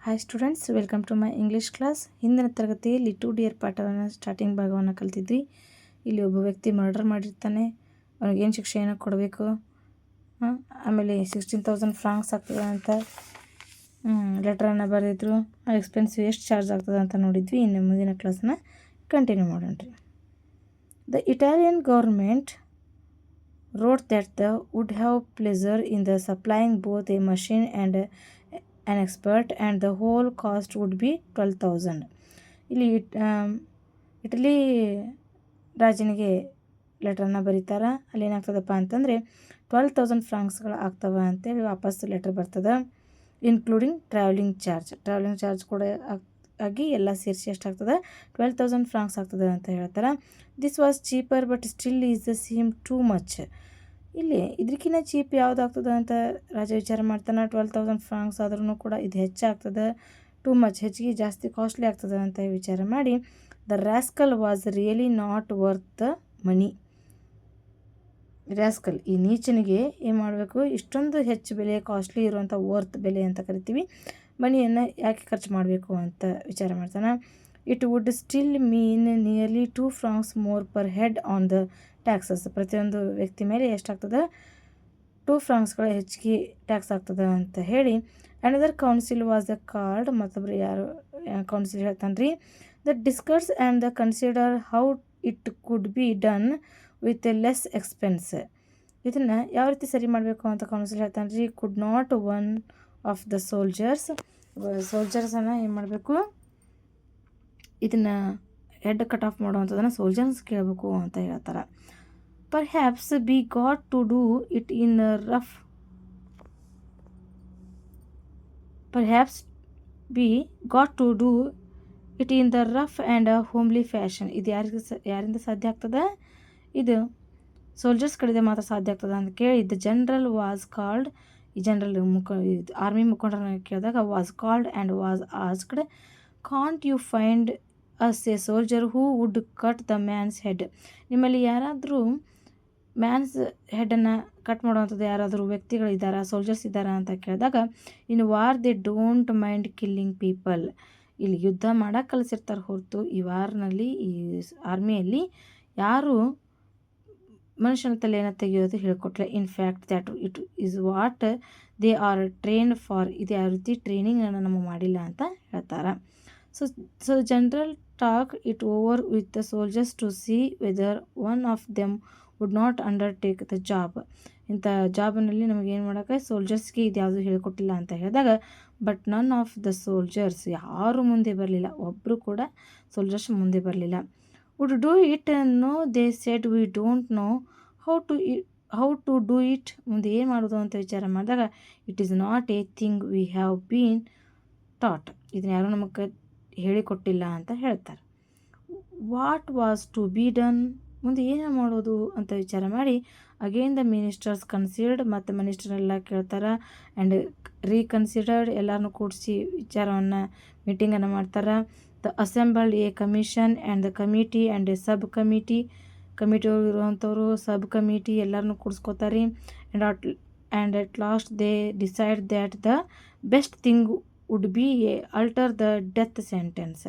Hi students, welcome to my English class. ಹಿಂದಿನ ತರಗತಿಯಲ್ಲಿ 2 ಪಾಠವನ್ನು ಸ್ಟಾರ್ಟಿಂಗ್ ಭಾಗವನ್ನು ಕಲ್ತಿದ್ವಿ. ಇಲ್ಲಿ ಒಬ್ಬ ವ್ಯಕ್ತಿ ಮರ್ಡರ್ ಮಾಡಿರ್ತಾನೆ, ಅವ್ನಿಗೇನು ಶಿಕ್ಷೆಯನ್ನು ಕೊಡಬೇಕು, ಆಮೇಲೆ 16,000 ಫ್ರಾಂಕ್ಸ್ ಆಗ್ತದೆ ಅಂತ ಲೆಟ್ರನ್ನು ಬರೆದಿದ್ರು. ಆ ಎಕ್ಸ್ಪೆನ್ಸಿವ್ ಎಷ್ಟು ಚಾರ್ಜ್ ಆಗ್ತದೆ ಅಂತ ನೋಡಿದ್ವಿ. ಇನ್ನು ಮುಂದಿನ ಕ್ಲಾಸನ್ನ ಕಂಟಿನ್ಯೂ ಮಾಡೋಣ ರೀ. The Italian government wrote that they would have pleasure in the supplying both a machine and an expert, and the whole cost would be 12,000. ಇಲ್ಲಿ ಇಟಲಿ ರಾಜನಿಗೆ ಲೆಟ್ರನ್ನು ಬರೀತಾರೆ. ಅಲ್ಲಿ ಏನಾಗ್ತದಪ್ಪ ಅಂತಂದರೆ 12,000 ಫ್ರಾಂಕ್ಸ್ಗಳು ಆಗ್ತವೆ ಅಂತೇಳಿ ವಾಪಸ್ ಲೆಟ್ರ್ ಬರ್ತದೆ, ಇನ್ಕ್ಲೂಡಿಂಗ್ ಟ್ರಾವೆಲಿಂಗ್ ಚಾರ್ಜ್ ಕೂಡ ಆಗಿ ಎಲ್ಲ ಸೇರಿಸಿ ಎಷ್ಟಾಗ್ತದೆ 12,000 ಫ್ರಾಂಕ್ಸ್ ಆಗ್ತದೆ ಅಂತ ಹೇಳ್ತಾರೆ. This was cheaper but still is the same too much. ಇಲ್ಲಿ ಇದಕ್ಕಿಂತ ಚೀಪ್ ಯಾವುದಾಗ್ತದೆ ಅಂತ ರಾಜ ವಿಚಾರ ಮಾಡ್ತಾನೆ. 12,000 ಫ್ರಾಂಕ್ಸ್ ಆದ್ರೂ ಕೂಡ ಇದು ಹೆಚ್ಚಾಗ್ತದೆ, ಟೂ ಮಚ್, ಹೆಚ್ಚಿಗೆ ಜಾಸ್ತಿ ಕಾಸ್ಟ್ಲಿ ಆಗ್ತದೆ ಅಂತ ವಿಚಾರ ಮಾಡಿ the rascal was really not worth the money. Rascal, ಈ ನೀಚನಿಗೆ ಏನು ಮಾಡಬೇಕು, ಇಷ್ಟೊಂದು ಹೆಚ್ಚು ಬೆಲೆ, ಕಾಸ್ಟ್ಲಿ ಇರುವಂಥ ವರ್ತ್ ಬೆಲೆ ಅಂತ ಕರಿತೀವಿ, ಮನಿಯನ್ನು ಯಾಕೆ ಖರ್ಚು ಮಾಡಬೇಕು ಅಂತ ವಿಚಾರ ಮಾಡ್ತಾನೆ. It would still mean nearly 2 Fronx more per head on the taxes. ಪ್ರತಿಯೊಂದು ವ್ಯಕ್ತಿ ಮೇಲೆ ಎಷ್ಟಾಗ್ತದೆ, 2 ಫ್ರಾಂಕ್ಸ್ಗಳ ಹೆಚ್ಚಿಗೆ ಟ್ಯಾಕ್ಸ್ ಆಗ್ತದೆ ಅಂತ ಹೇಳಿ another council was the card. ಮತ್ತೊಬ್ಬರು ಯಾರು ಕೌನ್ಸಿಲ್ ಹೇಳ್ತಾನೆ ರೀ, the discuss and the consider how it could be done with a less expense. ಇದನ್ನು ಯಾವ ರೀತಿ ಸರಿ ಮಾಡಬೇಕು ಅಂತ ಕೌನ್ಸಿಲ್ ಹೇಳ್ತಾನೆ ರೀ. Could not one of the ಸೋಲ್ಜರ್ಸನ್ನು ಏನು ಮಾಡಬೇಕು, ಇದನ್ನು ಹೆಡ್ ಕಟ್ ಆಫ್ ಮಾಡುವಂಥದ್ದನ್ನು ಸೋಲ್ಜರ್ಸ್ ಕೇಳಬೇಕು ಅಂತ ಹೇಳ್ತಾರೆ. Perhaps be got to do it in rough the rough and homely fashion. ಇದು ಯಾರಿಂದ ಸಾಧ್ಯ ಆಗ್ತದೆ, ಇದು ಸೋಲ್ಜರ್ಸ್ ಕಡೆದೇ ಮಾತ್ರ ಸಾಧ್ಯ ಆಗ್ತದೆ ಅಂತ ಕೇಳಿ ದ ಜನರಲ್ ವಾಸ್ ಕಾಲ್ಡ್. ಈ ಜನರಲ್ ಆರ್ಮಿ ಮುಖಂಡರನ್ನ ಕೇಳಿದಾಗ was called and was asked, can't you find us a soldier who would cut the man's head. ನಿಮ್ಮಲ್ಲಿ ಯಾರಾದರೂ ಮ್ಯಾನ್ಸ್ ಹೆಡನ್ನು ಕಟ್ ಮಾಡುವಂಥದ್ದು ಯಾರಾದರೂ ವ್ಯಕ್ತಿಗಳಿದ್ದಾರಾ, ಸೋಲ್ಜರ್ಸ್ ಇದ್ದಾರಾ ಅಂತ ಕೇಳಿದಾಗ ಇನ್ war they don't mind killing people. ಇಲ್ಲಿ ಯುದ್ಧ ಮಾಡೋಕ್ಕೆ ಕಲಿಸಿರ್ತಾರೆ ಹೊರತು ಈ ವಾರ್ನಲ್ಲಿ, ಈ ಆರ್ಮಿಯಲ್ಲಿ ಯಾರು ಮನುಷ್ಯನ ತಲೆಯನ್ನು ತೆಗೆಯೋದು ಹೇಳ್ಕೊಟ್ಲೆ. In fact that it is what they are trained for. ಇದು ಯಾವ ರೀತಿ ಟ್ರೈನಿಂಗನ್ನು ನಮಗೆ ಮಾಡಿಲ್ಲ ಅಂತ ಹೇಳ್ತಾರೆ. So general talk it over with the soldiers to see whether one of them would not undertake the job. ಇಂಥ ಜಾಬ್ನಲ್ಲಿ ನಮಗೇನು ಮಾಡೋಕ್ಕೆ, ಸೋಲ್ಜರ್ಸ್ಗೆ ಇದು ಯಾವುದು ಹೇಳಿಕೊಟ್ಟಿಲ್ಲ ಅಂತ ಹೇಳಿದಾಗ but none of the soldiers, ಯಾರು ಮುಂದೆ ಬರಲಿಲ್ಲ, ಒಬ್ಬರು ಕೂಡ ಸೋಲ್ಜರ್ಸ್ ಮುಂದೆ ಬರಲಿಲ್ಲ. Would do it, no they said we don't know how to do it. ಮುಂದೆ ಏನು ಮಾಡೋದು ಅಂತ ವಿಚಾರ ಮಾಡಿದಾಗ it is not a thing we have been taught. ಇದನ್ನ ಯಾರೂ ನಮಗೆ ಹೇಳಿಕೊಟ್ಟಿಲ್ಲ ಅಂತ ಹೇಳ್ತಾರೆ. What was to be done, ಮುಂದೆ ಏನು ಮಾಡೋದು ಅಂತ ವಿಚಾರ ಮಾಡಿ ಅಗೇನ್ ದ ಮಿನಿಸ್ಟರ್ಸ್ ಕನ್ಸಿಡರ್ಡ್. ಮತ್ತು ಮಿನಿಸ್ಟರೆಲ್ಲ ಕೇಳ್ತಾರೆ ಆ್ಯಂಡ್ ರೀಕನ್ಸಿಡರ್ಡ್, ಎಲ್ಲರನ್ನೂ ಕೂಡಿಸಿ ವಿಚಾರವನ್ನು ಮೀಟಿಂಗನ್ನು ಮಾಡ್ತಾರೆ. The assembled a commission and the committee and a sub committee ಇರುವಂಥವ್ರು, ಸಬ್ ಕಮಿಟಿ ಎಲ್ಲರನ್ನೂ ಕೂಡಿಸ್ಕೋತಾರೆ. And at last they decide that the best thing would be alter the death sentence.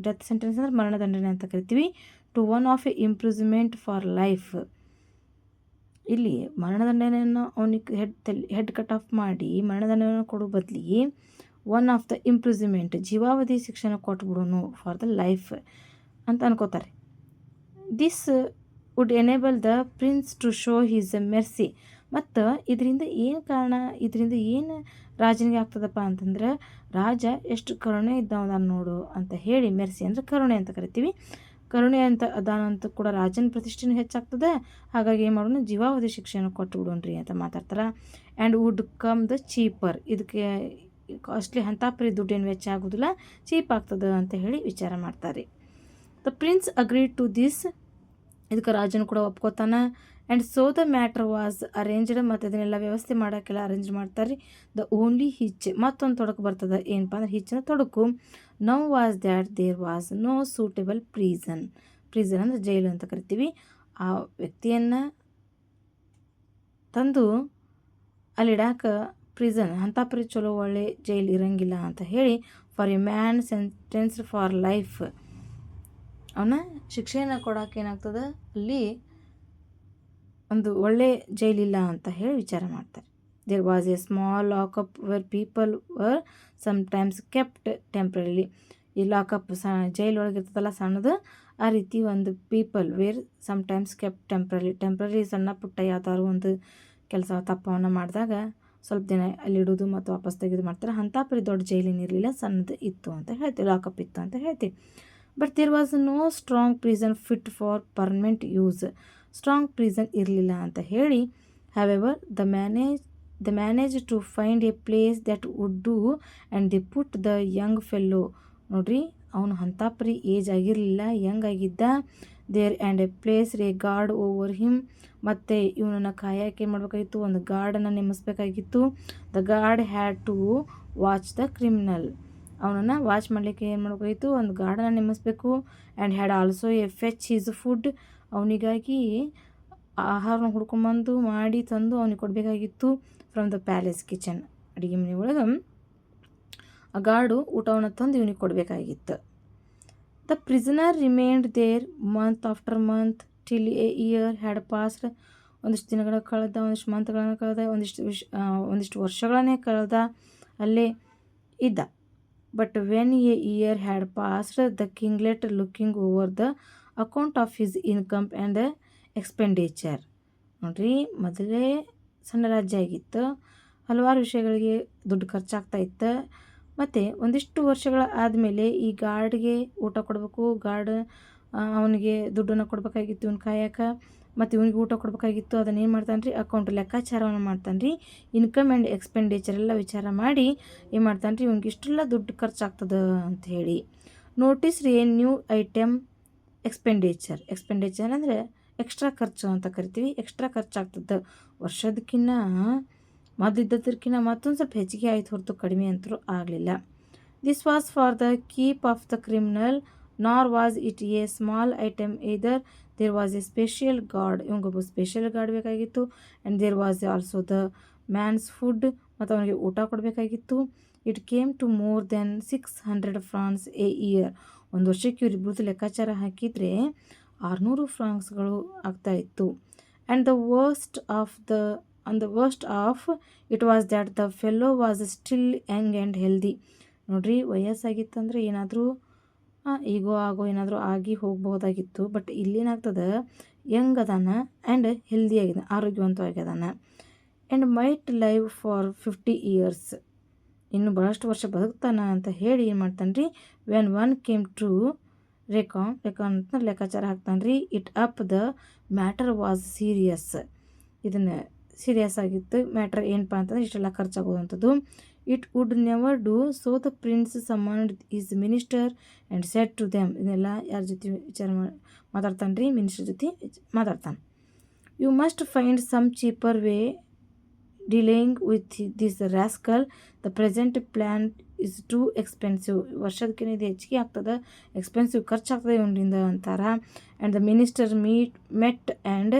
Death sentence ಅಂದರೆ ಮರಣದಂಡನೆ ಅಂತ ಕರಿತೀವಿ. To one of a imprisonment for life. ಇಲ್ಲಿ ಮರಣದಂಡನೆಯನ್ನು ಅವನಿಗೆ ಹೆಡ್ ಕಟ್ ಆಫ್ ಮಾಡಿ ಮರಣದಂಡನೆಯನ್ನು ಕೊಡೋ ಬದಲಿಗೆ ಒನ್ ಆಫ್ ದ ಇಂಪ್ರಿಸ್ಮೆಂಟ್, ಜೀವಾವಧಿ ಶಿಕ್ಷಣ ಕೊಟ್ಬಿಡೋನು ಫಾರ್ ದ ಲೈಫ್ ಅಂತ ಅನ್ಕೋತಾರೆ. This would enable the prince to show his mercy. ಮತ್ತು ಇದರಿಂದ ಏನು ಕಾರಣ, ಇದರಿಂದ ಏನು ರಾಜನಿಗೆ ಆಗ್ತದಪ್ಪ ಅಂತಂದ್ರೆ, ರಾಜ ಎಷ್ಟು ಕರುಣೆ ಇದ್ದವನ ನೋಡು ಅಂತ ಹೇಳಿ, ಮೆರ್ಸಿ ಅಂದರೆ ಕರುಣೆ ಅಂತ ಕರಿತೀವಿ, ಕರುಣೆ ಅಂತ ಅದಾನಂತೂ ಕೂಡ ರಾಜನ ಪ್ರತಿಷ್ಠೆನೂ ಹೆಚ್ಚಾಗ್ತದೆ. ಹಾಗಾಗಿ ಏನು ಮಾಡೋಣ, ಜೀವಾವಧಿ ಶಿಕ್ಷೆಯನ್ನು ಕೊಟ್ಟು ಬಿಡೋಣ್ರಿ ಅಂತ ಮಾತಾಡ್ತಾರೆ. And would come the cheaper, ಇದಕ್ಕೆ ಕಾಸ್ಟ್ಲಿ ಹಂತಾಪರಿ ದುಡ್ಡೇನು ವೆಚ್ಚ ಆಗೋದಿಲ್ಲ, ಚೀಪ್ ಆಗ್ತದೆ ಅಂತ ಹೇಳಿ ವಿಚಾರ ಮಾಡ್ತಾರೆ. The prince agreed to this, ಇದಕ್ಕೆ ರಾಜನು ಕೂಡ ಒಪ್ಕೋತಾನೆ. And so the matter was arranged, ಮತ್ತು ಅದನ್ನೆಲ್ಲ ವ್ಯವಸ್ಥೆ ಮಾಡೋಕ್ಕೆಲ್ಲ ಅರೇಂಜ್ ಮಾಡ್ತಾರೆ. ದ ಓನ್ಲಿ ಹಿಚ್, ಮತ್ತೊಂದು ತೊಡಕು ಬರ್ತದೆ, ಏನಪ್ಪ ಅಂದ್ರೆ ಹಿಚ್ಚಿನ ತೊಡಕು. Now was that there was no suitable prison ಅಂದರೆ ಜೈಲು ಅಂತ ಕರಿತೀವಿ. ಆ ವ್ಯಕ್ತಿಯನ್ನು ತಂದು ಅಲ್ಲಿಡಾಕ ಪ್ರಿಸನ್ ಅಂಥಪರಿ ಚಲೋ ಒಳ್ಳೆ ಜೈಲು ಇರಂಗಿಲ್ಲ ಅಂತ ಹೇಳಿ for A man sentenced for life ಅವನ ಶಿಕ್ಷೆಯನ್ನು ಕೊಡೋಕೆ ಏನಾಗ್ತದೆ ಅಲ್ಲಿ ಒಂದು ಒಳ್ಳೆ ಜೈಲಿಲ್ಲ ಅಂತ ಹೇಳಿ ವಿಚಾರ ಮಾಡ್ತಾರೆ. There was a small lockup where people were sometimes kept temporarily. ಈ ಲಾಕಪ್ ಜೈಲ್ ಒಳಗಿರ್ತದಲ್ಲ ಸಣ್ಣದು, ಆ ರೀತಿ ಒಂದು people were sometimes kept temporary ಸಣ್ಣ ಪುಟ್ಟ ಯಾವ್ದಾದ್ರು ಒಂದು ಕೆಲಸ ತಪ್ಪವನ್ನು ಮಾಡಿದಾಗ ಸ್ವಲ್ಪ ದಿನ ಅಲ್ಲಿಡೋದು ಮತ್ತು ವಾಪಸ್ ತೆಗೆದು ಮಾಡ್ತಾರೆ. ಅಂಥ ಪರಿ ದೊಡ್ಡ ಜೈಲಿನಿರಲಿಲ್ಲ, ಸಣ್ಣದು ಇತ್ತು ಅಂತ ಹೇಳ್ತೀವಿ, ಲಾಕಪ್ ಇತ್ತು ಅಂತ ಹೇಳ್ತೀವಿ. But there was no strong prison fit for permanent use. Strong prison ಇರಲಿಲ್ಲ ಅಂತ ಹೇಳಿ however the manage to find a place that would do and the put the young fellow. ನೋಡ್ರಿ, ಅವನು ಅಂಥಪರಿ ಏಜ್ ಆಗಿರಲಿಲ್ಲ, ಯಂಗ್ ಆಗಿದ್ದ. There and a place ray guard over him. ಮತ್ತು ಇವನನ್ನು ಕಾಯಕ್ಕೆ ಏನು ಮಾಡಬೇಕಾಗಿತ್ತು, ಒಂದು ಗಾರ್ಡನ್ನು ನೇಮಿಸಬೇಕಾಗಿತ್ತು. The guard had to watch the criminal. ಅವನನ್ನು ವಾಚ್ ಮಾಡಲಿಕ್ಕೆ ಏನು ಮಾಡಬೇಕಾಗಿತ್ತು, ಒಂದು ಗಾರ್ಡನ್ನು ನೇಮಿಸಬೇಕು. And had also A fetch his food. ಅವನಿಗಾಗಿ ಆಹಾರನ ಹುಡ್ಕೊಂಬಂದು ಮಾಡಿ ತಂದು ಅವನಿಗೆ ಕೊಡಬೇಕಾಗಿತ್ತು. ಫ್ರಮ್ ದ ಪ್ಯಾಲೇಸ್ ಕಿಚನ್, ಅಡುಗೆ ಮನೆ ಒಳಗೆ ಆ ಗಾರ್ಡು ಊಟವನ್ನು ತಂದು ಇವನಿಗೆ ಕೊಡಬೇಕಾಗಿತ್ತು. The prisoner remained there month after month till a year had passed. ಒಂದಿಷ್ಟು ದಿನಗಳ ಕಳೆದ, ಒಂದಿಷ್ಟು ಮಂತ್ಗಳನ್ನು ಕಳೆದ, ಒಂದಿಷ್ಟು ವರ್ಷಗಳನ್ನೇ ಕಳೆದ, ಅಲ್ಲೇ ಇದ್ದ. But when a year had passed the kinglet looking over the account of his income and expenditure. ನೋಡ್ರಿ, ಮೊದಲೇ ಸಣ್ಣ ರಾಜ್ಯ ಆಗಿತ್ತು, ಹಲವಾರು ವಿಷಯಗಳಿಗೆ ದುಡ್ಡು ಖರ್ಚಾಗ್ತಾ ಇತ್ತು. ಮತ್ತು ಒಂದಿಷ್ಟು ವರ್ಷಗಳ ಆದಮೇಲೆ ಈ ಗಾರ್ಡ್ಗೆ ಊಟ ಕೊಡಬೇಕು, ಗಾರ್ಡ್ ಅವನಿಗೆ ದುಡ್ಡನ್ನು ಕೊಡಬೇಕಾಗಿತ್ತು ಇವನು ಕಾಯಕ್ಕೆ, ಮತ್ತು ಇವನಿಗೆ ಊಟ ಕೊಡಬೇಕಾಗಿತ್ತು. ಅದನ್ನು ಏನು ಮಾಡ್ತಾನೆ ರೀ, ಅಕೌಂಟ್ ಲೆಕ್ಕಾಚಾರವನ್ನು ಮಾಡ್ತಾನೆ ರೀ. ಇನ್ಕಮ್ ಆ್ಯಂಡ್ ಎಕ್ಸ್ಪೆಂಡಿಚರ್ ಎಲ್ಲ ವಿಚಾರ ಮಾಡಿ ಏನು ಮಾಡ್ತಾನೆ ರೀ, ಇವ್ನಿಗೆ ಇಷ್ಟೆಲ್ಲ ದುಡ್ಡು ಖರ್ಚಾಗ್ತದೆ ಅಂತ ಹೇಳಿ. ನೋಟಿಸ್ ರೀ ಎ ನ್ಯೂ ಐಟಮ್ ಎಕ್ಸ್ಪೆಂಡಿಚರ್ ಅಂದರೆ ಎಕ್ಸ್ಟ್ರಾ ಖರ್ಚು ಅಂತ ಕರಿತೀವಿ. ಎಕ್ಸ್ಟ್ರಾ ಖರ್ಚಾಗ್ತದೆ, ವರ್ಷದಕ್ಕಿಂತ ಮೊದಲಿದ್ದದಕ್ಕಿಂತ ಮತ್ತೊಂದು ಸ್ವಲ್ಪ ಹೆಚ್ಚಿಗೆ ಆಯಿತು ಹೊರತು ಕಡಿಮೆ ಅಂತರೂ ಆಗಲಿಲ್ಲ. This was for the keep of the criminal, nor was it a small item either. There was a special guard, ಇವಂಗೊಬ್ಬ ಸ್ಪೆಷಲ್ ಗಾರ್ಡ್ ಬೇಕಾಗಿತ್ತು. And there was also the man's food, ಮತ್ತು ಅವನಿಗೆ ಊಟ ಕೊಡಬೇಕಾಗಿತ್ತು. It came to more than 600 francs a year. ಒಂದು ವರ್ಷಕ್ಕೆ ಇವರಿಬ್ಬರದ್ದು ಲೆಕ್ಕಾಚಾರ ಹಾಕಿದರೆ 600 ಫ್ರಾನ್ಸ್ಗಳು ಆಗ್ತಾಯಿತ್ತು. And the worst of it was that the fellow was still young and healthy. ನೋಡ್ರಿ, ವಯಸ್ಸಾಗಿತ್ತಂದ್ರೆ ಏನಾದರೂ ಈಗೋ ಆಗೋ ಏನಾದರೂ ಆಗಿ ಹೋಗ್ಬೋದಾಗಿತ್ತು. ಬಟ್ ಇಲ್ಲೇನಾಗ್ತದೆ, ಯಂಗ್ ಅದಾನ ಆ್ಯಂಡ್ ಹೆಲ್ದಿ ಆಗಿದ್ದಾನೆ, ಆರೋಗ್ಯವಂತವಾಗಿದ್ದಾನೆ. And might live for 50 years, ಇನ್ನು ಭಾಳಷ್ಟು ವರ್ಷ ಬದುಕ್ತಾನ ಅಂತ ಹೇಳಿ ಏನು ಮಾಡ್ತಾನೆ ರೀ, when one came to reckon ಅಂತ ಲೆಕ್ಕಾಚಾರ ಹಾಕ್ತಾನೆ ರೀ. It up the matter was serious. ಇದನ್ನು ಸೀರಿಯಸ್ ಆಗಿತ್ತು ಮ್ಯಾಟ್ರ್. ಏನಪ್ಪ ಅಂತಂದ್ರೆ ಇಷ್ಟೆಲ್ಲ ಖರ್ಚಾಗೋದಂಥದ್ದು. It would never do so the prince summoned his minister and set to them. ಇದನ್ನೆಲ್ಲ ಯಾರ ಜೊತೆ ವಿಚಾರ ಮಾತಾಡ್ತಾನೆ ರೀ, ಮಿನಿಸ್ಟರ್ ಜೊತೆ ಮಾತಾಡ್ತಾನೆ. You must find some cheaper way delaying with this rascal. The present plan is too expensive. ವರ್ಷದಕ್ಕಿಂತ ಇದು ಹೆಚ್ಚಿಗೆ ಆಗ್ತದೆ, ಎಕ್ಸ್ಪೆನ್ಸಿವ್ ಖರ್ಚಾಗ್ತದೆ ಇವನಿಂದ ಅಂತಾರೆ. And the minister met and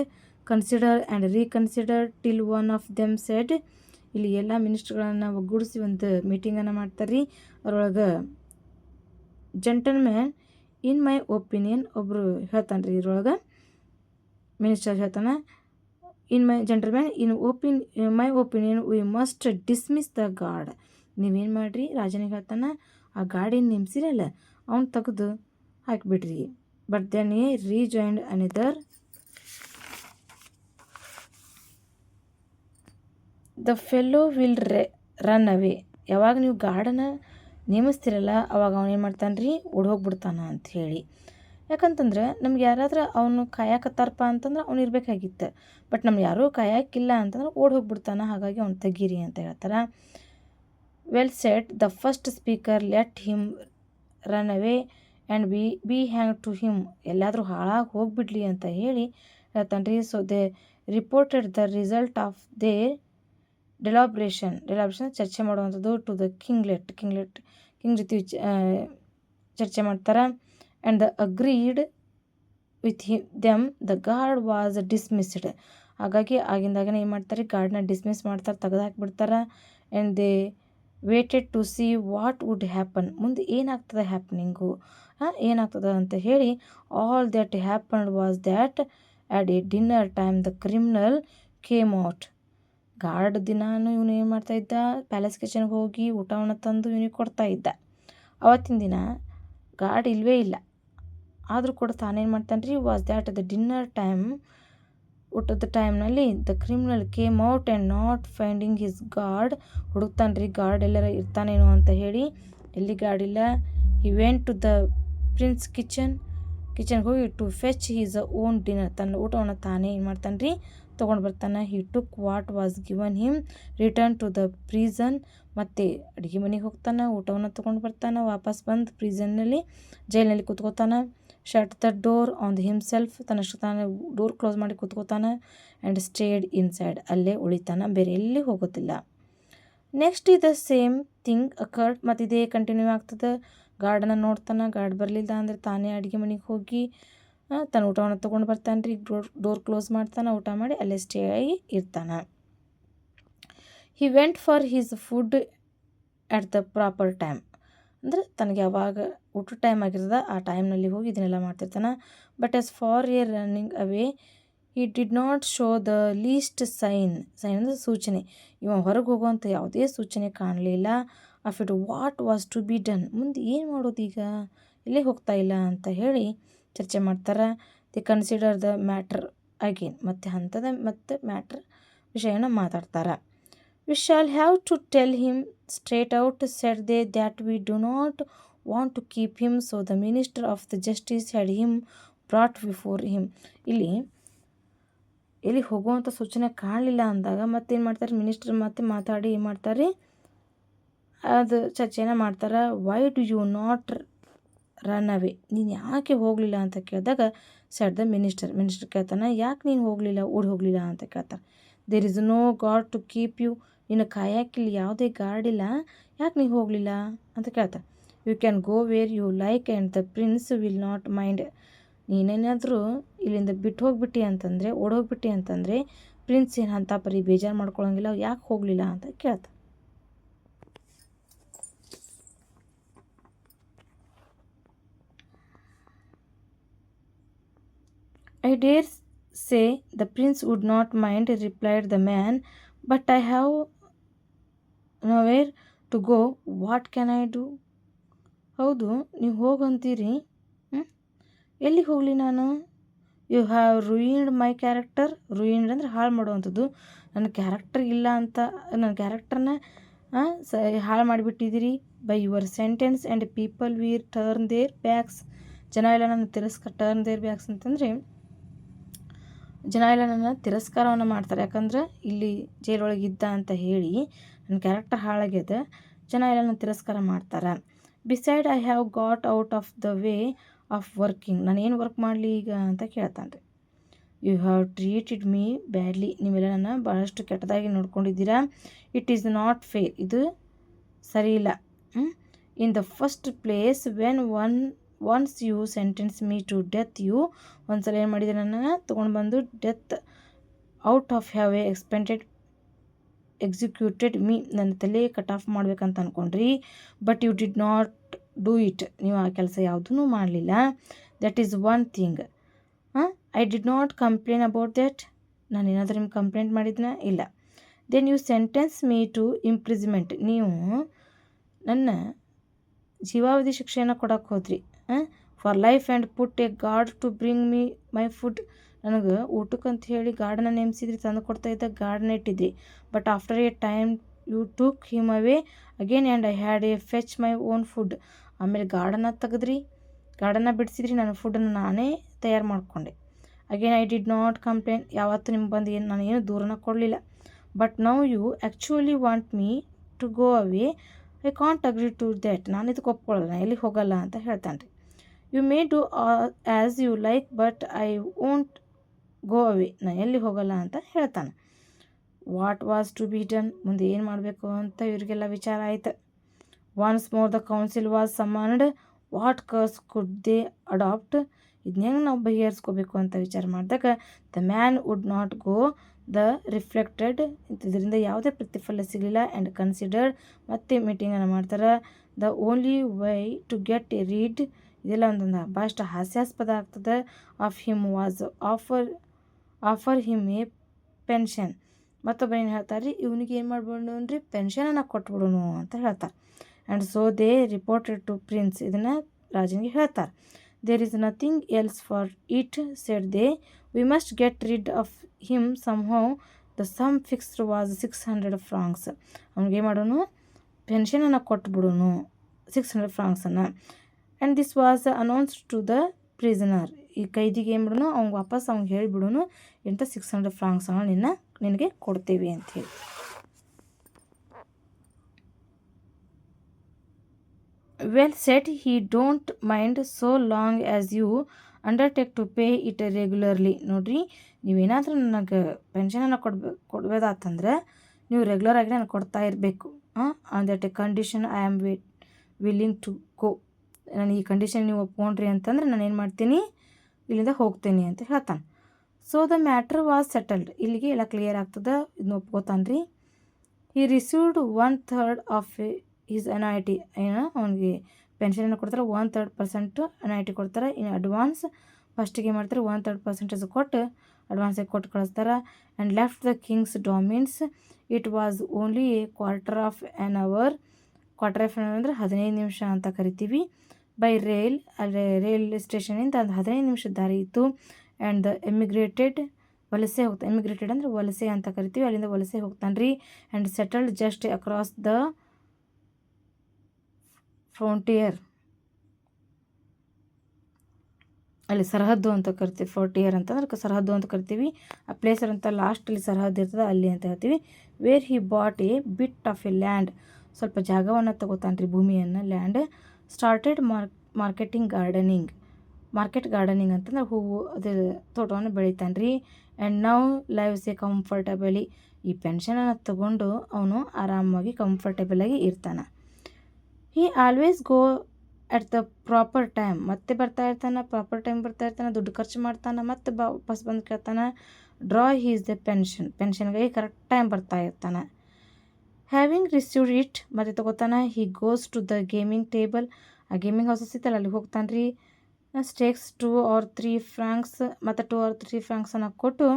consider and reconsider till one of them said. ಇಲ್ಲಿ ಎಲ್ಲ ಮಿನಿಸ್ಟ್ರುಗಳನ್ನು ಒಗ್ಗೂಡಿಸಿ ಒಂದು ಮೀಟಿಂಗನ್ನು ಮಾಡ್ತಾರೆ ರೀ. ಅದರೊಳಗೆ ಜೆಂಟಲ್ಮ್ಯಾನ್ ಇನ್ ಮೈ ಒಪಿನಿಯನ್ ಒಬ್ಬರು ಹೇಳ್ತಾನೆ ರೀ, ಇದ್ರೊಳಗೆ ಮಿನಿಸ್ಟರ್ ಹೇಳ್ತಾನೆ, in my opinion we must dismiss the guard. ನೀವೇನು ಮಾಡಿರಿ, ರಾಜನಿಗೆ ಹೇಳ್ತಾನೆ, ಆ ಗಾರ್ಡೇನು ನೇಮಿಸಿರಲ್ಲ ಅವ್ನು ತೆಗೆದು ಹಾಕಿಬಿಡ್ರಿ. But then a rejoined another, the fellow will run away. ಯಾವಾಗ ನೀವು ಗಾರ್ಡನ್ನು ನೇಮಿಸ್ತಿರಲ್ಲ ಅವಾಗ ಅವನೇನು ಮಾಡ್ತಾನೆ ರೀ, ಓಡೋಗ್ಬಿಡ್ತಾನೆ ಅಂತ ಹೇಳಿ. ಯಾಕಂತಂದ್ರೆ ನಮ್ಗೆ ಯಾರಾದ್ರೂ ಅವನು ಕಾಯಕತ್ತಾರಪ್ಪ ಅಂತಂದ್ರೆ ಅವ್ನು ಇರಬೇಕಾಗಿತ್ತು. ಬಟ್ ನಮ್ಗೆ ಯಾರೂ ಕಾಯಕ್ಕಿಲ್ಲ ಅಂತಂದ್ರೆ ಹೋಗ್ಬಿಡ್ತಾನೆ, ಹಾಗಾಗಿ ಅವ್ನು ತೆಗೀರಿ ಅಂತ ಹೇಳ್ತಾರೆ. Well set the first speaker, let him run away and be hang to him. ಎಲ್ಲಾದರೂ ಹಾಳಾಗಿ ಹೋಗ್ಬಿಡ್ಲಿ ಅಂತ ಹೇಳಿ ಹೇಳ್ತಾನೆ ರೀ. So they reported the result of they deliberation ಚರ್ಚೆ ಮಾಡುವಂಥದ್ದು ಟು ದ ಕಿಂಗ್ ಜೊತೆ ಚರ್ಚೆ ಮಾಡ್ತಾರೆ. And the agreed with them the guard was dismissed. ಹಾಗಾಗಿ ಆಗಿಂದಾಗನೇ ಏನು ಮಾಡ್ತಾರೆ, ಗಾರ್ಡ್ನ ಡಿಸ್ಮಿಸ್ ಮಾಡ್ತಾರೆ, ತೆಗೆದು ಹಾಕಿಬಿಡ್ತಾರೆ. And they waited to see what would happen, ಮುಂದೆ ಏನಾಗ್ತದೆ ಹ್ಯಾಪ್ನಿಂಗು, ಏನಾಗ್ತದೆ ಅಂತ ಹೇಳಿ. All that happened was that at a dinner time the criminal came out. Guard ದಿನಾನು ಇವನು ಏನು ಮಾಡ್ತಾ ಇದ್ದ, ಪ್ಯಾಲೇಸ್ ಕಿಚನ್ಗೆ ಹೋಗಿ ಊಟವನ್ನು ತಂದು ಇವನಿಗೆ ಕೊಡ್ತಾ ಇದ್ದ. ಅವತ್ತಿನ ದಿನ ಗಾರ್ಡ್ ಇಲ್ಲವೇ ಇಲ್ಲ, ಆದರೂ ಕೂಡ ತಾನೇನು ಮಾಡ್ತಾನೆ ರೀ, was that the dinner time, ಊಟದ ಟೈಮ್ನಲ್ಲಿ the criminal came out and not finding his guard, ಹುಡುಕ್ತಾನೆ ರೀ ಗಾರ್ಡ್ ಎಲ್ಲರ ಇರ್ತಾನೇನೋ ಅಂತ ಹೇಳಿ. ಎಲ್ಲಿ ಗಾರ್ಡ್ ಇಲ್ಲ. He went to the prince ಕಿಚನ್ಗೆ ಹೋಗಿ to fetch his own dinner, ತನ್ನ ಊಟವನ್ನು ತಾನೇ ಏನು ಮಾಡ್ತಾನೆ ರೀ ತೊಗೊಂಡು ಬರ್ತಾನೆ. He took what was given him, return to the prison, ಮತ್ತು ಅಡುಗೆ ಮನೆಗೆ ಹೋಗ್ತಾನೆ, ಊಟವನ್ನು ತೊಗೊಂಡು ಬರ್ತಾನೆ, ವಾಪಸ್ ಬಂದು ಪ್ರೀಸನ್ನಲ್ಲಿ ಜೈಲಿನಲ್ಲಿ ಕೂತ್ಕೋತಾನೆ. Shut the door on himself, ತನ್ನಷ್ಟು ತಾನೇ ಡೋರ್ ಕ್ಲೋಸ್ ಮಾಡಿ ಕೂತ್ಕೋತಾನೆ. ಆ್ಯಂಡ್ ಸ್ಟೇಡ್ ಇನ್ಸೈಡ್, ಅಲ್ಲೇ ಉಳಿತಾನೆ, ಬೇರೆ ಎಲ್ಲಿ ಹೋಗೋದಿಲ್ಲ. Next the same thing occurred, ಮತ್ತು ಇದೇ ಕಂಟಿನ್ಯೂ ಆಗ್ತದೆ. ಗಾರ್ಡನ್ನು ನೋಡ್ತಾನೆ, ಗಾರ್ಡ್ ಬರಲಿಲ್ಲ ಅಂದರೆ ತಾನೇ ಅಡುಗೆ ಮನೆಗೆ ಹೋಗಿ ತನ್ನ ಊಟವನ್ನು ತೊಗೊಂಡು ಬರ್ತಾನೆ ರೀ, ಡೋರ್ ಕ್ಲೋಸ್ ಮಾಡ್ತಾನೆ, ಊಟ ಮಾಡಿ ಅಲ್ಲೇ ಸ್ಟೇ ಆಗಿ ಇರ್ತಾನೆ. He went for his food at the proper time, ಅಂದರೆ ತನಗೆ ಯಾವಾಗ ಊಟ ಟೈಮ್ ಆಗಿರ್ತದೆ ಆ ಟೈಮ್ನಲ್ಲಿ ಹೋಗಿ ಇದನ್ನೆಲ್ಲ ಮಾಡ್ತಿರ್ತಾನೆ. But as for a running away he did not show the least sign ಅಂದರೆ ಸೂಚನೆ, ಇವ ಹೊರಗೆ ಹೋಗುವಂಥ ಯಾವುದೇ ಸೂಚನೆ ಕಾಣಲಿಲ್ಲ. Of it what was to be done, ಮುಂದೆ ಏನು ಮಾಡೋದು ಈಗ, ಎಲ್ಲೇ ಹೋಗ್ತಾ ಇಲ್ಲ ಅಂತ ಹೇಳಿ ಚರ್ಚೆ ಮಾಡ್ತಾರೆ. They consider the matter again, ಮತ್ತೆ ಮ್ಯಾಟ್ರ್ ವಿಷಯನ ಮಾತಾಡ್ತಾರೆ. We shall have to tell him straight out said they that we do not want to keep him, so the minister of the justice had him brought before him. ಇಲ್ಲಿ ಹೋಗುವಂಥ ಸೂಚನೆ ಕಾಣಲಿಲ್ಲ ಅಂದಾಗ ಮತ್ತೇನು ಮಾಡ್ತಾರೆ, ಮಿನಿಸ್ಟರ್ ಮತ್ತೆ ಮಾತಾಡಿ ಏನು ಮಾಡ್ತಾರೆ, ಅದು ಚರ್ಚೆನ ಮಾಡ್ತಾರೆ. Why do you not run away, ನೀನು ಯಾಕೆ ಹೋಗಲಿಲ್ಲ ಅಂತ ಕೇಳಿದಾಗ ಸೆಡ್ ದ ಮಿನಿಸ್ಟರ್ ಕೇಳ್ತಾನೆ, ಯಾಕೆ ನೀನು ಹೋಗಲಿಲ್ಲ, ಓಡಿ ಹೋಗಲಿಲ್ಲ ಅಂತ ಕೇಳ್ತಾರೆ. There is no guard to keep you, ನಿನ್ನ ಕಾಯಕ್ಕಿಲ್ಲಿ ಯಾವುದೇ ಗಾರ್ಡ್ ಇಲ್ಲ, ಯಾಕೆ ನೀವು ಹೋಗಲಿಲ್ಲ ಅಂತ ಕೇಳ್ತಾರೆ. You can go where you like and the prince will not mind, ನೀನೇನಾದರೂ ಇಲ್ಲಿಂದ ಬಿಟ್ಟು ಹೋಗ್ಬಿಟ್ಟು ಅಂತಂದರೆ, ಓಡೋಗ್ಬಿಟ್ಟು ಅಂತಂದರೆ ಪ್ರಿನ್ಸ್ ಏನು ಅಂತ ಪರಿ ಬೇಜಾರು ಮಾಡ್ಕೊಳಂಗಿಲ್ಲ, ಯಾಕೆ ಹೋಗಲಿಲ್ಲ ಅಂತ ಕೇಳ್ತಾರೆ. I dare say the prince would not mind, replied the man, but I have nowhere to go. What can I do? ಹೌದು, ನೀವು ಹೋಗಂತೀರಿ, ಎಲ್ಲಿಗೆ ಹೋಗಲಿ ನಾನು? ಯು ಹ್ಯಾವ್ ರೂಯಿನ್ಡ್ ಮೈ ಕ್ಯಾರೆಕ್ಟರ್, ರೂಯಿನ್ಡ್ ಅಂದರೆ ಹಾಳು ಮಾಡುವಂಥದ್ದು. ನನ್ನ ಕ್ಯಾರೆಕ್ಟರ್ ಇಲ್ಲ ಅಂತ, ನನ್ನ ಕ್ಯಾರೆಕ್ಟರ್ನ ಹಾಳು ಮಾಡಿಬಿಟ್ಟಿದ್ದೀರಿ. By your sentence and people will turn their backs, ಜನ ಎಲ್ಲ ನನ್ನ ಟರ್ನ್ ದೇರ್ ಬ್ಯಾಕ್ಸ್ ಅಂತಂದರೆ ಜನ ಎಲ್ಲ ನನ್ನ ತಿರಸ್ಕಾರವನ್ನು ಮಾಡ್ತಾರೆ. ಯಾಕಂದ್ರೆ ಇಲ್ಲಿ ಜೈಲೊಳಗಿದ್ದ ಅಂತ ಹೇಳಿ ನನ್ನ ಕ್ಯಾರೆಕ್ಟರ್ ಹಾಳಾಗ್ಯದ, ಜನ ಎಲ್ಲ ನನ್ನ ತಿರಸ್ಕಾರ ಮಾಡ್ತಾರೆ. Beside I have got out of the way of working, ನಾನೇನು ವರ್ಕ್ ಮಾಡಲಿ ಈಗ ಅಂತ ಕೇಳ್ತಾನೆ ರೀ. You have treated me badly, ನೀವೆಲ್ಲ ನನ್ನ ಭಾಳಷ್ಟು ಕೆಟ್ಟದಾಗಿ ನೋಡ್ಕೊಂಡಿದ್ದೀರಾ. ಇಟ್ ಈಸ್ ನಾಟ್ ಫೇರ್, ಇದು ಸರಿ ಇಲ್ಲ. In the first place when once you sentence me to death, you ಒಂದ್ಸಲ ಏನು ಮಾಡಿದರೆ ನನ್ನ ತೊಗೊಂಡು ಬಂದು death out of have executed me, ನನ್ನ ತಲೆ ಕಟ್ ಆಫ್ ಮಾಡ್ಬೇಕಂತ ಅಂದ್ಕೊಂಡ್ರಿ. But you did not do it, ನೀವು ಆ ಕೆಲಸ ಯಾವುದೂ ಮಾಡಲಿಲ್ಲ. That is one thing. I did not complain about that, ನಾನು ಏನಾದರೂ ನಿಮ್ಗೆ ಕಂಪ್ಲೇಂಟ್ ಮಾಡಿದ್ನ ಇಲ್ಲ. Then you sentence me to imprisonment, ನೀವು ನನ್ನ ಜೀವಾವಧಿ ಶಿಕ್ಷೆಯನ್ನು ಕೊಡೋಕ್ಕೆ ಹೋದ್ರಿ. For life and put a guard to bring me my food, ನನಗೆ ಊಟಕ್ಕಂತ ಹೇಳಿ ಗಾರ್ಡನ್ನ ನೇಮಿಸಿದ್ರಿ, ತಂದು ಕೊಡ್ತಾ ಇದ್ದ ಗಾರ್ಡನ್ನ ಇಟ್ಟಿದ್ರಿ. But after a time you took him away again and I had A fetch my own food, ಆಮೇಲೆ ಗಾರ್ಡನ್ನ ತೆಗೆದ್ರಿ, ಗಾರ್ಡನ್ನ ಬಿಡಿಸಿದ್ರಿ, ನನ್ನ ಫುಡ್ಡನ್ನು ನಾನೇ ತಯಾರು ಮಾಡಿಕೊಂಡೆ. Again I did not complain, ಯಾವತ್ತೂ ನಿಮ್ಗೆ ಬಂದು ನಾನು ಏನು ದೂರನ ಕೊಡಲಿಲ್ಲ. But now you actually want me to go away, I can't agree to that, ನಾನು ಇದಕ್ಕೆ ಒಪ್ಕೊಳ್ಳಲ್ಲ, ಎಲ್ಲಿ ಹೋಗಲ್ಲ ಅಂತ ಹೇಳ್ತಾನೆ ರೀ. You may do as you like but I won't go away, ನಾನು ಎಲ್ಲಿ ಹೋಗಲ್ಲ ಅಂತ ಹೇಳ್ತಾನೆ. What was to be done, ಮುಂದೆ ಏನು ಮಾಡಬೇಕು ಅಂತ ಇವರಿಗೆಲ್ಲ ವಿಚಾರ ಆಯ್ತು. Once more the council was summoned, what course could they adopt, ಇದನ್ನ ಹೆಂಗೆ ನಾವು ಬಗೆಹರಿಸ್ಕೋಬೇಕು ಅಂತ ವಿಚಾರ ಮಾಡಿದಾಗ the man would not go, the reflected ಇದರಿಂದ ಯಾವುದೇ ಪ್ರತಿಫಲ ಸಿಗಲಿಲ್ಲ ಆ್ಯಂಡ್ ಕನ್ಸಿಡರ್ಡ್ ಮತ್ತೆ ಮೀಟಿಂಗನ್ನು ಮಾಡ್ತಾರೆ. The only way to get a rid ಇದೆಲ್ಲ ಒಂದೊಂದು ಭಾಳ ಹಾಸ್ಯಾಸ್ಪದ ಆಗ್ತದೆ. Of him was offer him a pension. ಮತ್ತೊಬ್ಬ ಏನು ಹೇಳ್ತಾರೆ, ಇವನಿಗೆ ಏನು ಮಾಡ್ಬಿಡೋಣ್ರಿ, ಪೆನ್ಷನನ್ನು ಕೊಟ್ಬಿಡೋಣ ಅಂತ ಹೇಳ್ತಾರೆ. And so they reported to prince, ಇದನ್ನು ರಾಜನಿಗೆ ಹೇಳ್ತಾರೆ. There is nothing else for it said they, we must get rid of him some the sum fixed was 600 francs. ಅವ್ನಿಗೆ ಮಾಡೋನು, ಪೆನ್ಷನನ್ನು ಕೊಟ್ಬಿಡೋನು 600 francsನ್ನು. And this was announced to the prisoner. ಈ ಕೈದಿಗೆ ಏನು ಬಿಡೋನು, ಅವ್ನಿಗೆ ವಾಪಸ್ ಅವ್ನಿಗೆ ಹೇಳಿಬಿಡೋನು, ಎಂಥ 600 francs ನಿನಗೆ ಕೊಡ್ತೀವಿ ಅಂಥೇಳಿ. Well said, he don't mind so long as you undertake to pay it regularly. ನೋಡಿರಿ, ನೀವೇನಾದರೂ ನನಗೆ ಪೆನ್ಷನನ್ನು ಕೊಡಬೇಕಂತಂದ್ರೆ ನೀವು ರೆಗ್ಯುಲರಾಗಿ ನನಗೆ ಕೊಡ್ತಾ ಇರಬೇಕು. On that a condition I am willing to go. ನಾನು ಈ ಕಂಡೀಷನ್ ನೀವು ಒಪ್ಕೊಂಡ್ರಿ ಅಂತಂದ್ರೆ ನಾನು ಏನು ಮಾಡ್ತೀನಿ, ಇಲ್ಲಿಂದ ಹೋಗ್ತೀನಿ ಅಂತ ಹೇಳ್ತಾನೆ. So the matter was settled. ಇಲ್ಲಿಗೆ ಎಲ್ಲ ಕ್ಲಿಯರ್ ಆಗ್ತದೆ, ಇದನ್ನ ಒಪ್ಕೋತಾನೆ ರೀ. ಹಿ ರಿಸೀವ್ಡ್ 1/3 ಆಫ್ ಹಿಸ್ ಅನಾಯಿಟಿ. ಏನು ಅವನಿಗೆ ಪೆನ್ಷನನ್ನು ಕೊಡ್ತಾರೆ, 1/3% ಅನಾಯಿಟಿ ಕೊಡ್ತಾರೆ ಇನ್ ಅಡ್ವಾನ್ಸ್. ಫಸ್ಟಿಗೆ ಏನು ಮಾಡ್ತಾರೆ, 1/3% ಕೊಟ್ಟು ಅಡ್ವಾನ್ಸಾಗಿ ಕೊಟ್ಟು ಕಳಿಸ್ತಾರೆ. And left the king's dominions. It was only a quarter of an hour. Quarter of an hour ಅಂದರೆ 15 ನಿಮಿಷ ಅಂತ ಕರಿತೀವಿ. ಬೈ ರೈಲ್, ಅಲ್ಲಿ ರೈಲ್ವೆ ಸ್ಟೇಷನಿಂದ ಒಂದು 15 ನಿಮಿಷದ ದಾರಿ ಇತ್ತು. ಆ್ಯಂಡ್ ದ ಎಮಿಗ್ರೇಟೆಡ್, ವಲಸೆ ಹೋಗ್ತಾನೆ. ಎಮಿಗ್ರೇಟೆಡ್ ಅಂದರೆ ವಲಸೆ ಅಂತ ಕರಿತೀವಿ, ಅಲ್ಲಿಂದ ವಲಸೆ ಹೋಗ್ತಾನೆ ರೀ. And settled just across the frontier, ಅಲ್ಲಿ ಸರಹದ್ದು ಅಂತ ಕರಿತೀವಿ. ಫ್ರೋಂಟಿಯರ್ ಅಂತಂದ್ರೆ ಸರಹದ್ದು ಅಂತ ಕರಿತೀವಿ. ಆ ಪ್ಲೇಸರ್ ಅಂತ ಲಾಸ್ಟಲ್ಲಿ ಸರಹದ್ದು ಇರ್ತದೆ, ಅಲ್ಲಿ ಅಂತ ಹೇಳ್ತೀವಿ. Wear he bought a bit of A land, ಸ್ವಲ್ಪ ಜಾಗವನ್ನು ತಗೋತಾನೆ ರೀ, ಭೂಮಿಯನ್ನು, ಲ್ಯಾಂಡ್. ಸ್ಟಾರ್ಟೆಡ್ ಮಾರ್ಕೆಟ್ ಗಾರ್ಡನಿಂಗ್ ಅಂತಂದ್ರೆ ಹೂವು, ಅದು ತೋಟವನ್ನು ಬೆಳಿತಾನೆ ರೀ. And now lives A comfortably. ಈ ಪೆನ್ಷನನ್ನು ತಗೊಂಡು ಅವನು ಆರಾಮಾಗಿ ಕಂಫರ್ಟೇಬಲಾಗಿ ಇರ್ತಾನೆ. He always go at the proper time. ಮತ್ತೆ ಬರ್ತಾ ಇರ್ತಾನೆ, ಪ್ರಾಪರ್ ಟೈಮ್ ಬರ್ತಾ ಇರ್ತಾನೆ, ದುಡ್ಡು ಖರ್ಚು ಮಾಡ್ತಾನೆ, ಮತ್ತೆ ವಾಪಸ್ ಬಂದು ಕೇಳ್ತಾನೆ. ಡ್ರಾ ಹೀಸ್ ದ ಪೆನ್ಷನ್ಗಾಗಿ ಕರೆಕ್ಟ್ ಟೈಮ್ ಬರ್ತಾ ಇರ್ತಾನೆ. ಹ್ಯಾವಿಂಗ್ ರಿಸೀವ್ಡ್ ಇಟ್, ಮತ್ತೆ ತಗೋತಾನೆ. He goes to the gaming table, ಆ ಗೇಮಿಂಗ್ ಹೌಸಸ್ ಇತ್ತಲ್ಲ ಅಲ್ಲಿ ಹೋಗ್ತಾನೆ ರೀ. ಸ್ಟೇಕ್ಸ್ 2 or 3 francs, ಮತ್ತು 2 or 3 francsನ್ನು ಕೊಟ್ಟು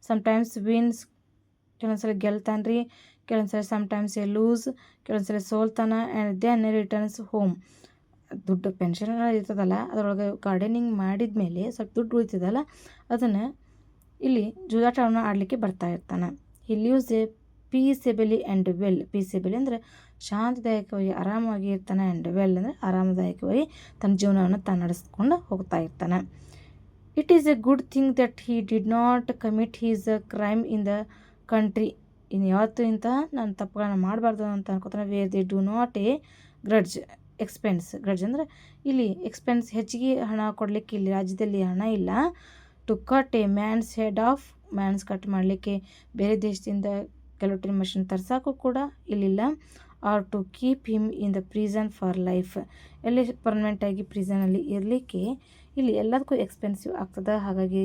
ಸಮ್ಟೈಮ್ಸ್ ವಿನ್ಸ್, ಕೆಲವೊಂದ್ಸಲ ಗೆಲ್ತಾನೆ ರೀ, ಕೆಲವೊಂದ್ಸಲ ಸಮ್ಟೈಮ್ಸ್ ಎ ಲೂಸ್, ಕೆಲವೊಂದ್ಸಲ ಸೋಲ್ತಾನೆ. And then returns home. ದುಡ್ಡು ಪೆನ್ಷನ್ ಇರ್ತದಲ್ಲ, ಅದರೊಳಗೆ ಗಾರ್ಡನಿಂಗ್ ಮಾಡಿದ ಮೇಲೆ ಸ್ವಲ್ಪ ದುಡ್ಡು ಉಳಿತದಲ್ಲ, ಅದನ್ನು ಇಲ್ಲಿ ಜೂಜಾಟವನ್ನು ಆಡಲಿಕ್ಕೆ ಬರ್ತಾ ಇರ್ತಾನೆ. ಹಿ ಲೀವ್ಸ್ ಎ ಪೀಸೆಬಲಿ ಆ್ಯಂಡ್ ವೆಲ್. ಪೀಸೆಬಲಿ ಅಂದರೆ ಶಾಂತಿದಾಯಕವಾಗಿ ಆರಾಮಾಗಿ ಇರ್ತಾನೆ. ಆ್ಯಂಡ್ ವೆಲ್ ಅಂದರೆ ಆರಾಮದಾಯಕವಾಗಿ ತನ್ನ ಜೀವನವನ್ನು ತಾನು ನಡೆಸ್ಕೊಂಡು ಹೋಗ್ತಾ ಇರ್ತಾನೆ. It is a good thing that he did not commit his crime in the country. ಇನ್ನು ಯಾವತ್ತೂ ಇಂಥ ನಾನು ತಪ್ಪುಗಳನ್ನ ಮಾಡಬಾರ್ದು ಅಂತ ಅನ್ಕೋತಾನೆ. Where they do not a grudge expense. Grudge ಅಂದರೆ ಇಲ್ಲಿ ಎಕ್ಸ್ಪೆನ್ಸ್, ಹೆಚ್ಚಿಗೆ ಹಣ ಕೊಡಲಿಕ್ಕೆ ಇಲ್ಲಿ ರಾಜ್ಯದಲ್ಲಿ ಹಣ ಇಲ್ಲ. To cut a man's head off, man's cut ಮಾಡಲಿಕ್ಕೆ ಬೇರೆ ದೇಶದಿಂದ ಕೆಲವು ಮಷಿನ್ ತರ್ಸೋಕ್ಕೂ ಕೂಡ ಇಲ್ಲಿಲ್ಲ. Or to keep him in the prison for life, ಎಲ್ಲಿ ಪರ್ಮನೆಂಟಾಗಿ ಪ್ರಿಸನಲ್ಲಿ ಇರಲಿಕ್ಕೆ ಇಲ್ಲಿ ಎಲ್ಲದಕ್ಕೂ ಎಕ್ಸ್ಪೆನ್ಸಿವ್ ಆಗ್ತದೆ. ಹಾಗಾಗಿ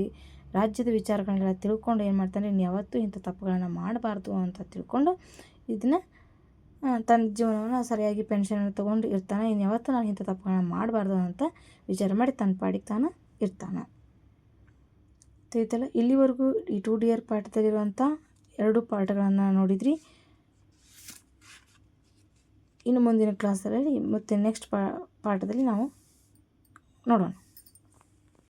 ರಾಜ್ಯದ ವಿಚಾರಗಳನ್ನೆಲ್ಲ ತಿಳ್ಕೊಂಡು ಏನು ಮಾಡ್ತಾನೆ, ಇನ್ನು ಯಾವತ್ತೂ ಇಂಥ ತಪ್ಪುಗಳನ್ನು ಮಾಡಬಾರ್ದು ಅಂತ ತಿಳ್ಕೊಂಡು ಇದನ್ನು ತನ್ನ ಜೀವನವನ್ನು ಸರಿಯಾಗಿ ಪೆನ್ಷನನ್ನು ತೊಗೊಂಡು ಇರ್ತಾನೆ. ಇನ್ನು ಯಾವತ್ತೂ ನಾನು ಇಂಥ ತಪ್ಪುಗಳನ್ನ ಮಾಡಬಾರ್ದು ಅಂತ ವಿಚಾರ ಮಾಡಿ ತನ್ನ ಪಾಡಿಗೆ ತಾನು ಇರ್ತಾನೆ. ತಿಳಿತಲ್ಲ, ಇಲ್ಲಿವರೆಗೂ ಈ 2 DEAR ಪಾಠದಲ್ಲಿರುವಂಥ 2 ಪಾಠಗಳನ್ನು ನೋಡಿದ್ರಿ. ಇನ್ನು ಮುಂದಿನ ಕ್ಲಾಸಲ್ಲಿ ಮತ್ತೆ ನೆಕ್ಸ್ಟ್ ಪಾಠದಲ್ಲಿ ನಾವು ನೋಡೋಣ.